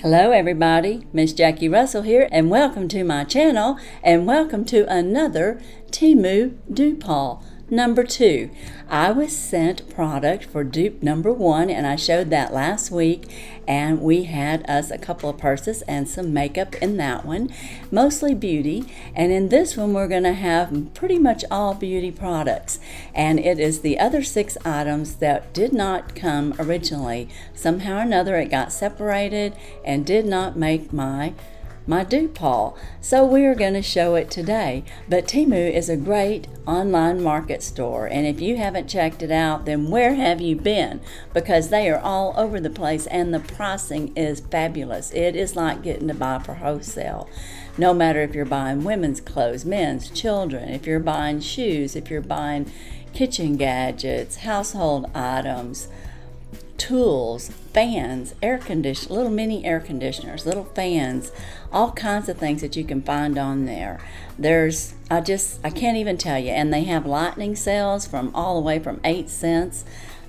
Hello everybody, Miss Jackie Russell here, and welcome to my channel, and welcome to another Temu dupe haul, number 2. I was sent product for dupe number 1, and I showed that last week, and we had us a couple of purses and some makeup in that one, mostly beauty, and in this one we're going to have pretty much all beauty products, and it is the other 6 items that did not come originally. Somehow or another it got separated and did not make my dupe haul, so we are going to show it today. But Temu is a great online market store, and if you haven't checked it out, then where have you been? Because they are all over the place and the pricing is fabulous. It is like getting to buy for wholesale. No matter if you're buying women's clothes, men's, children, if you're buying shoes, if you're buying kitchen gadgets, household items, tools, fans, little mini air conditioners, little fans, all kinds of things that you can find on there. I can't even tell you. And they have lightning sales from all the way from 8 cents.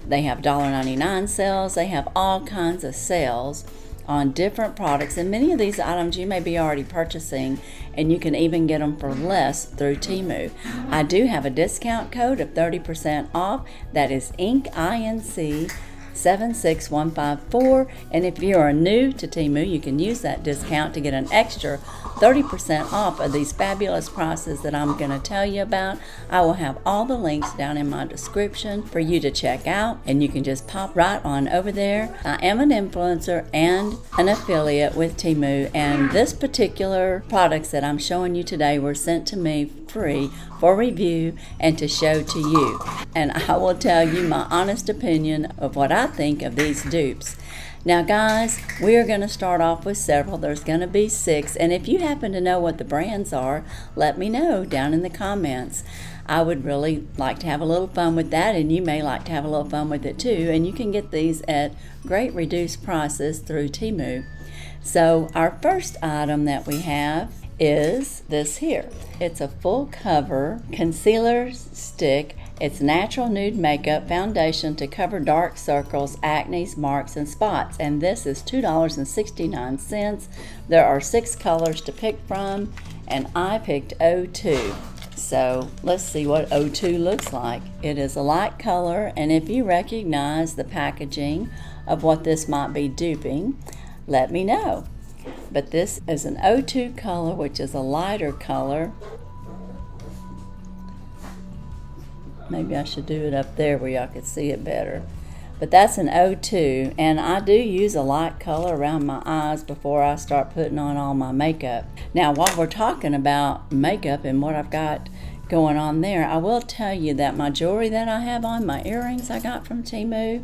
They have $1.99 sales. They have all kinds of sales on different products, and many of these items you may be already purchasing, and you can even get them for less through Temu. I do have a discount code of 30% off. That is inc76154, and if you are new to Temu, you can use that discount to get an extra 30% off of these fabulous prices that I'm going to tell you about. I will have all the links down in my description for you to check out, and you can just pop right on over there. I am an influencer and an affiliate with Temu, and this particular products that I'm showing you today were sent to me free for review and to show to you, and I will tell you my honest opinion of what I think of these dupes. Now guys, we are going to start off with several. There's going to be 6, and if you happen to know what the brands are, let me know down in the comments. I would really like to have a little fun with that, and you may like to have a little fun with it too, and you can get these at great reduced prices through Temu. So our first item that we have is this here. It's a full cover concealer stick. It's natural nude makeup foundation to cover dark circles, acne, marks, and spots. And this is $2.69. There are 6 colors to pick from, and I picked 02. So let's see what 02 looks like. It is a light color, and if you recognize the packaging of what this might be duping, let me know. But this is an 02 color, which is a lighter color. Maybe I should do it up there where y'all could see it better. But that's an 02, and I do use a light color around my eyes before I start putting on all my makeup. Now, while we're talking about makeup and what I've got going on there, I will tell you that my jewelry that I have on, my earrings I got from Temu,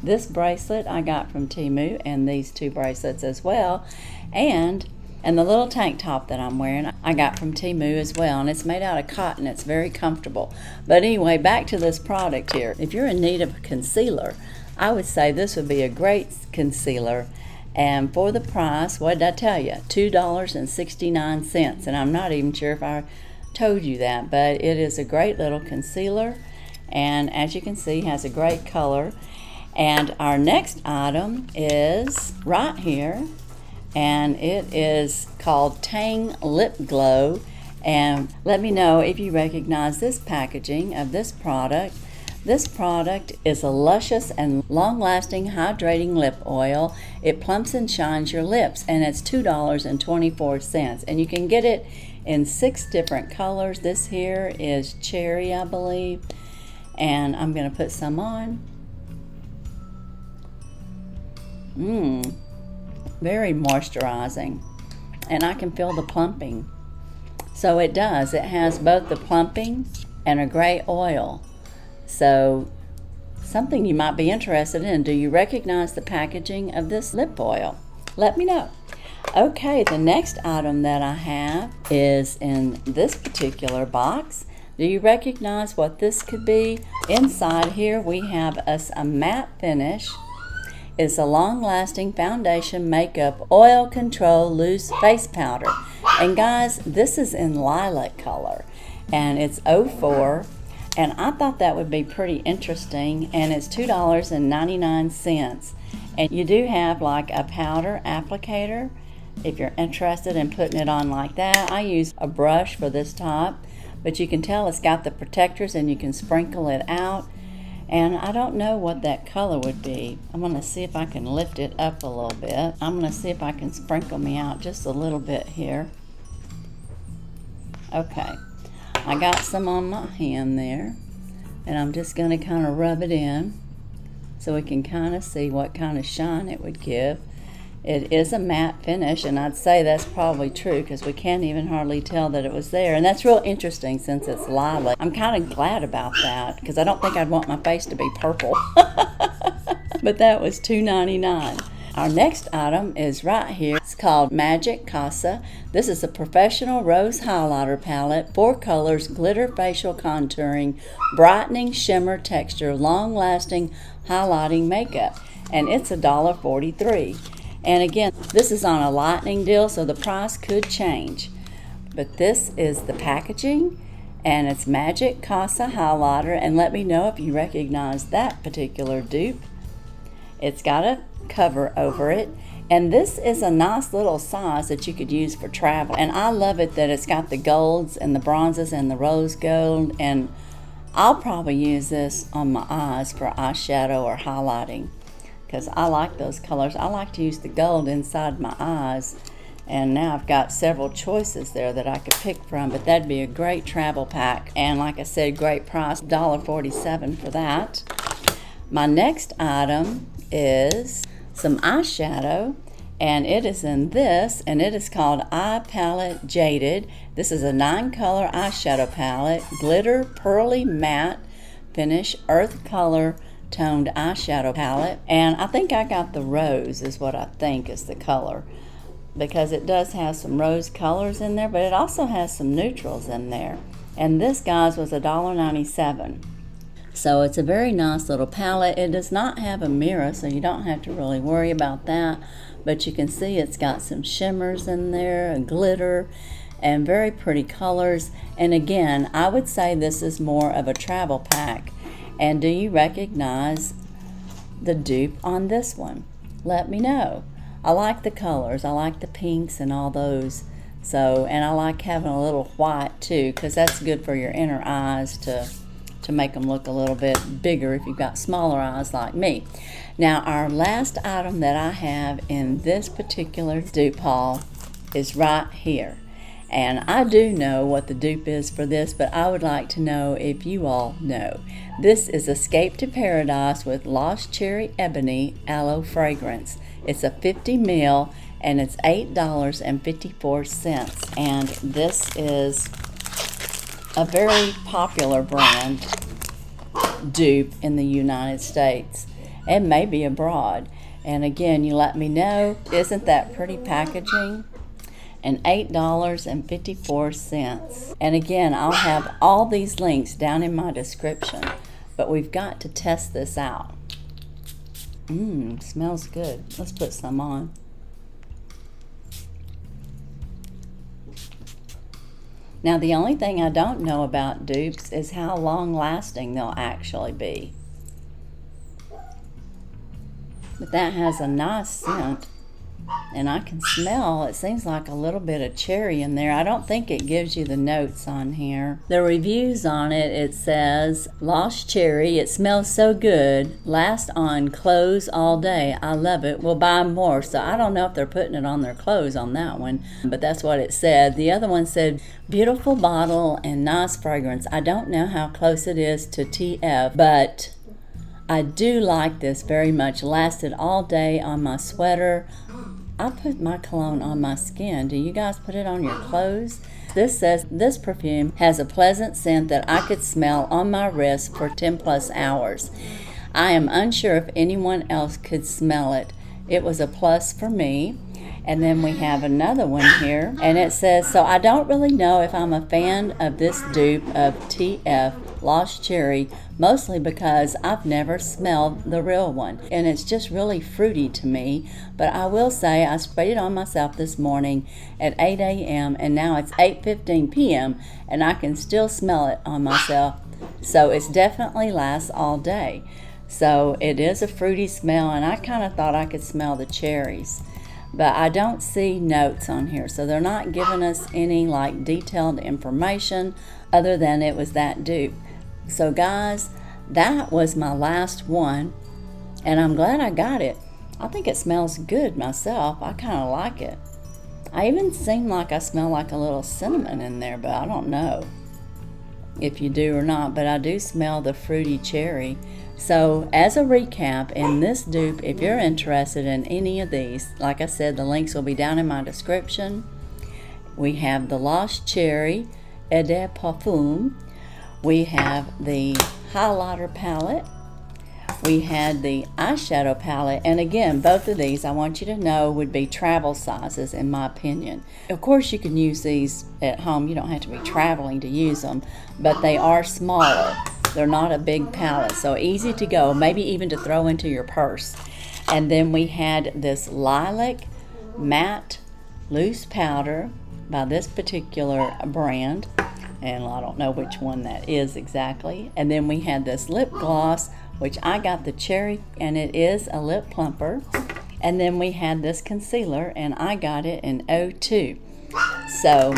this bracelet I got from Temu, and these 2 bracelets as well, and the little tank top that I'm wearing I got from Temu as well, and it's made out of cotton. It's very comfortable. But anyway, back to this product here. If you're in need of a concealer, I would say this would be a great concealer, and for the price, what did I tell you? $2.69, and I'm not even sure if I told you that, but it is a great little concealer, and as you can see, has a great color. And our next item is right here, and it is called Tang Lip Glow. And let me know if you recognize this packaging of this product. This product is a luscious and long-lasting hydrating lip oil. It plumps and shines your lips, and it's $2.24, and you can get it in 6 different colors. This here is cherry, I believe, and I'm going to put some on. Very moisturizing, and I can feel the plumping. So it does. It has both the plumping and a gray oil. So something you might be interested in. Do you recognize the packaging of this lip oil? Let me know. Okay, the next item that I have is in this particular box. Do you recognize what this could be? Inside here we have us a matte finish. It's a long-lasting foundation makeup oil control loose face powder. And guys, this is in lilac color, and it's 04, and I thought that would be pretty interesting, and it's $2.99. And you do have like a powder applicator if you're interested in putting it on like that. I use a brush for this top, but you can tell it's got the protectors and you can sprinkle it out. And I don't know what that color would be. I'm going to see if I can lift it up a little bit. I'm going to see if I can sprinkle me out just a little bit here. Okay, I got some on my hand there, and I'm just going to kind of rub it in so we can kind of see what kind of shine it would give. It is a matte finish, and I'd say that's probably true because we can't even hardly tell that it was there. And that's real interesting since it's lilac. I'm kind of glad about that because I don't think I'd want my face to be purple. But that was $2.99. Our next item is right here. It's called Magic Casa. This is a professional rose highlighter palette, 4 colors, glitter facial contouring, brightening shimmer texture, long-lasting highlighting makeup. And it's $1.43. And again, this is on a lightning deal, so the price could change. But this is the packaging, and it's Magic Casa highlighter. And let me know if you recognize that particular dupe. It's got a cover over it, and this is a nice little size that you could use for travel. And I love it that it's got the golds and the bronzes and the rose gold, and I'll probably use this on my eyes for eyeshadow or highlighting because I like those colors. I like to use the gold inside my eyes, and now I've got several choices there that I could pick from, but that'd be a great travel pack. And like I said, great price, $1.47 for that. My next item is some eyeshadow, and it is in this, and it is called Eye Palette Jaded. This is a 9-color eyeshadow palette, glitter pearly matte finish, earth color toned eyeshadow palette. And I think I got the rose is what I think is the color, because it does have some rose colors in there, but it also has some neutrals in there. And this, guys, was $1.97. So it's a very nice little palette. It does not have a mirror, so you don't have to really worry about that. But you can see it's got some shimmers in there, a glitter, and very pretty colors. And again, I would say this is more of a travel pack. And do you recognize the dupe on this one? Let me know. I like the colors. I like the pinks and all those. So, and I like having a little white too, because that's good for your inner eyes to make them look a little bit bigger if you've got smaller eyes like me. Now, our last item that I have in this particular dupe haul is right here. And I do know what the dupe is for this, but I would like to know if you all know. This is Escape to Paradise with Lost Cherry Ebony Aloe Fragrance. It's a 50 ml, and it's $8.54. And this is a very popular brand dupe in the United States and maybe abroad. And again, you let me know. Isn't that pretty packaging? And $8.54. And again, I'll have all these links down in my description, but we've got to test this out. Smells good. Let's put some on. Now, the only thing I don't know about dupes is how long lasting they'll actually be. But that has a nice scent, and I can smell, it seems like a little bit of cherry in there. I don't think it gives you the notes on here. The reviews on it, it says, Lost Cherry, it smells so good, lasts on clothes all day. I love it, we'll buy more. So I don't know if they're putting it on their clothes on that one, but that's what it said. The other one said, beautiful bottle and nice fragrance. I don't know how close it is to TF, but I do like this very much. Lasted all day on my sweater. I put my cologne on my skin. Do you guys put it on your clothes? This says, this perfume has a pleasant scent that I could smell on my wrist for 10 plus hours. I am unsure if anyone else could smell it. It was a plus for me. And then we have another one here, and it says, so I don't really know if I'm a fan of this dupe of TF Lost Cherry, mostly because I've never smelled the real one, and it's just really fruity to me. But I will say I sprayed it on myself this morning at 8 a.m. and now it's 8:15 p.m. and I can still smell it on myself, so it's definitely lasts all day. So it is a fruity smell, and I kind of thought I could smell the cherries. But I don't see notes on here, so they're not giving us any like detailed information other than it was that dupe. So guys, that was my last one, and I'm glad I got it. I think it smells good myself. I kind of like it. I even seem like I smell like a little cinnamon in there, but I don't know if you do or not, but I do smell the fruity cherry. So as a recap, in this dupe, if you're interested in any of these, like I said, the links will be down in my description. We have the Lost Cherry Eau de Parfum. We have the highlighter palette. We had the eyeshadow palette, and again, both of these I want you to know would be travel sizes in my opinion. Of course you can use these at home, you don't have to be traveling to use them, but they are smaller. They're not a big palette, so easy to go, maybe even to throw into your purse. And then we had this Lilac Matte Loose Powder by this particular brand, and I don't know which one that is exactly. And then we had this lip gloss, which I got the cherry, and it is a lip plumper. And then we had this concealer, and I got it in 02. So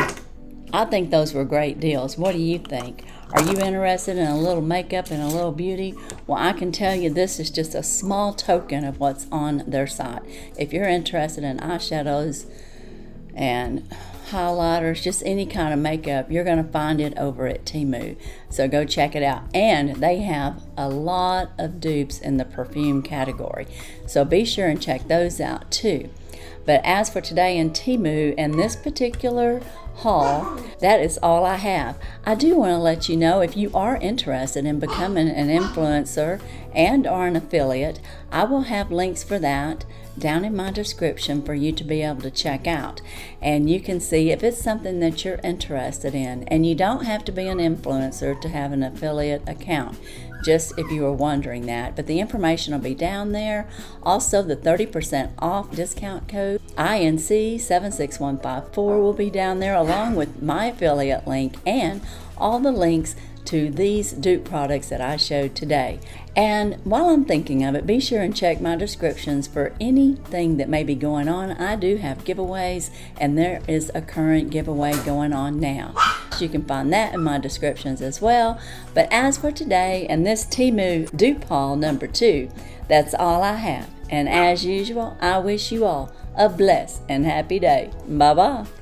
I think those were great deals. What do you think? Are you interested in a little makeup and a little beauty? Well, I can tell you this is just a small token of what's on their site. If you're interested in eyeshadows and highlighters, just any kind of makeup, you're going to find it over at Temu. So go check it out. And they have a lot of dupes in the perfume category. So be sure and check those out too. But as for today in Temu and this particular haul, that is all I have. I do want to let you know, if you are interested in becoming an influencer and or an affiliate, I will have links for that down in my description for you to be able to check out. And you can see if it's something that you're interested in. And you don't have to be an influencer to have an affiliate account, just if you were wondering that. But the information will be down there. Also, the 30% off discount code inc76154 will be down there, along with my affiliate link and all the links to these dupe products that I showed today. And while I'm thinking of it, be sure and check my descriptions for anything that may be going on. I do have giveaways, and there is a current giveaway going on now. You can find that in my descriptions as well. But as for today and this Temu dupe haul number 2, that's all I have. And as usual, I wish you all a blessed and happy day. Bye-bye.